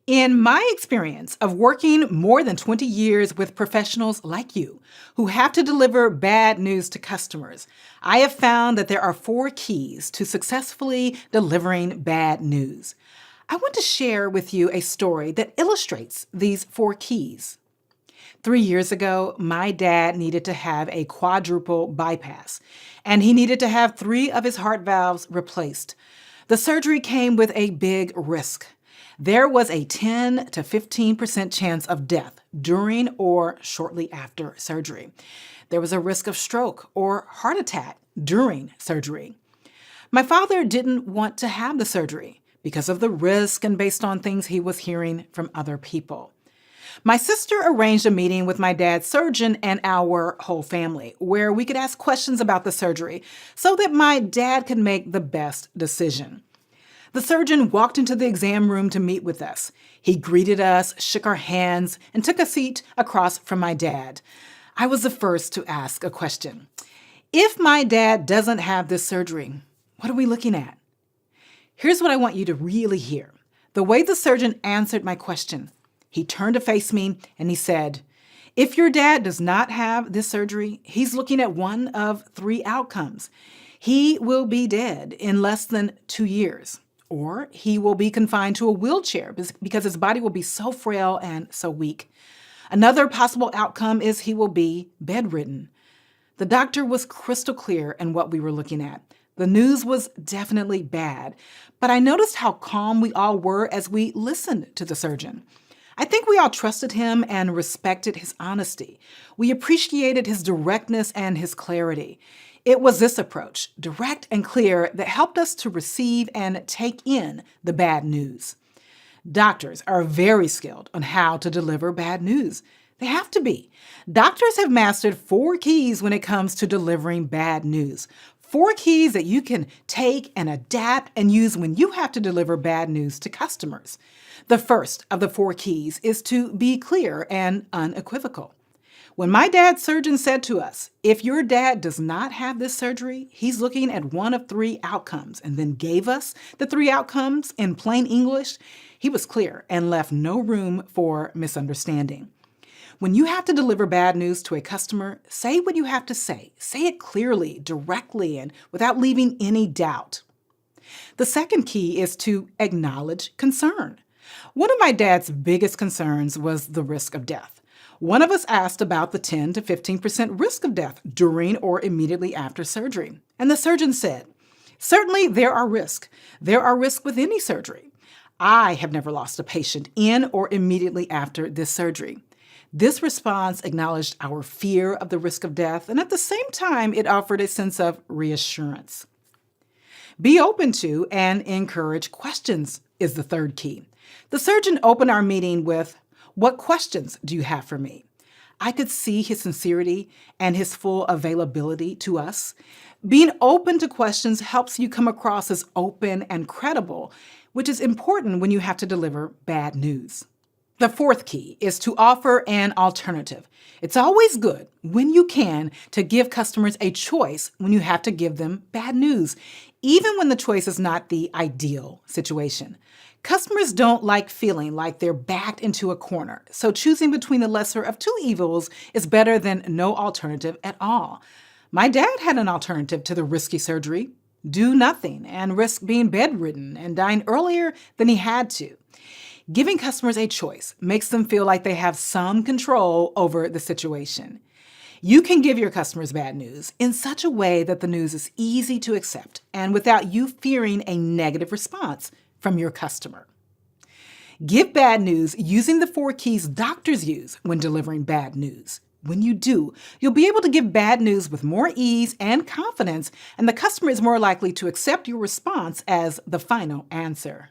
In my experience of working more than 20 years with professionals like you who have to deliver bad news to customers, I have found that there are 4 keys to successfully delivering bad news. I want to share with you a story that illustrates these 4 keys. 3 years ago, my dad needed to have a quadruple bypass, and he needed to have 3 of his heart valves replaced. The surgery came with a big risk. There was a 10 to 15% chance of death during or shortly after surgery. There was a risk of stroke or heart attack during surgery. My father didn't want to have the surgery because of the risk and based on things he was hearing from other people. My sister arranged a meeting with my dad's surgeon and our whole family where we could ask questions about the surgery so that my dad could make the best decision. The surgeon walked into the exam room to meet with us. He greeted us, shook our hands, and took a seat across from my dad. I was the first to ask a question. If my dad doesn't have this surgery, what are we looking at? Here's what I want you to really hear. The way the surgeon answered my question, he turned to face me and he said, if your dad does not have this surgery, he's looking at one of 3 outcomes. He will be dead in less than 2 years, or he will be confined to a wheelchair because his body will be so frail and so weak. Another possible outcome is he will be bedridden. The doctor was crystal clear in what we were looking at. The news was definitely bad, but I noticed how calm we all were as we listened to the surgeon. I think we all trusted him and respected his honesty. We appreciated his directness and his clarity. It was this approach, direct and clear, that helped us to receive and take in the bad news. Doctors are very skilled on how to deliver bad news. They have to be. Doctors have mastered 4 keys when it comes to delivering bad news. 4 keys that you can take and adapt and use when you have to deliver bad news to customers. The first of the 4 keys is to be clear and unequivocal. When my dad's surgeon said to us, if your dad does not have this surgery, he's looking at one of 3 outcomes, and then gave us the 3 outcomes in plain English, he was clear and left no room for misunderstanding. When you have to deliver bad news to a customer, say what you have to say. Say it clearly, directly, and without leaving any doubt. The second key is to acknowledge concern. One of my dad's biggest concerns was the risk of death. One of us asked about the 10 to 15% risk of death during or immediately after surgery. And the surgeon said, certainly there are risks. There are risks with any surgery. I have never lost a patient in or immediately after this surgery. This response acknowledged our fear of the risk of death, and at the same time, it offered a sense of reassurance. Be open to and encourage questions is the third key. The surgeon opened our meeting with, what questions do you have for me? I could see his sincerity and his full availability to us. Being open to questions helps you come across as open and credible, which is important when you have to deliver bad news. The fourth key is to offer an alternative. It's always good, when you can, to give customers a choice when you have to give them bad news, even when the choice is not the ideal situation. Customers don't like feeling like they're backed into a corner, so choosing between the lesser of 2 evils is better than no alternative at all. My dad had an alternative to the risky surgery: do nothing and risk being bedridden and dying earlier than he had to. Giving customers a choice makes them feel like they have some control over the situation. You can give your customers bad news in such a way that the news is easy to accept and without you fearing a negative response from your customer. Give bad news using the 4 keys doctors use when delivering bad news. When you do, you'll be able to give bad news with more ease and confidence, and the customer is more likely to accept your response as the final answer.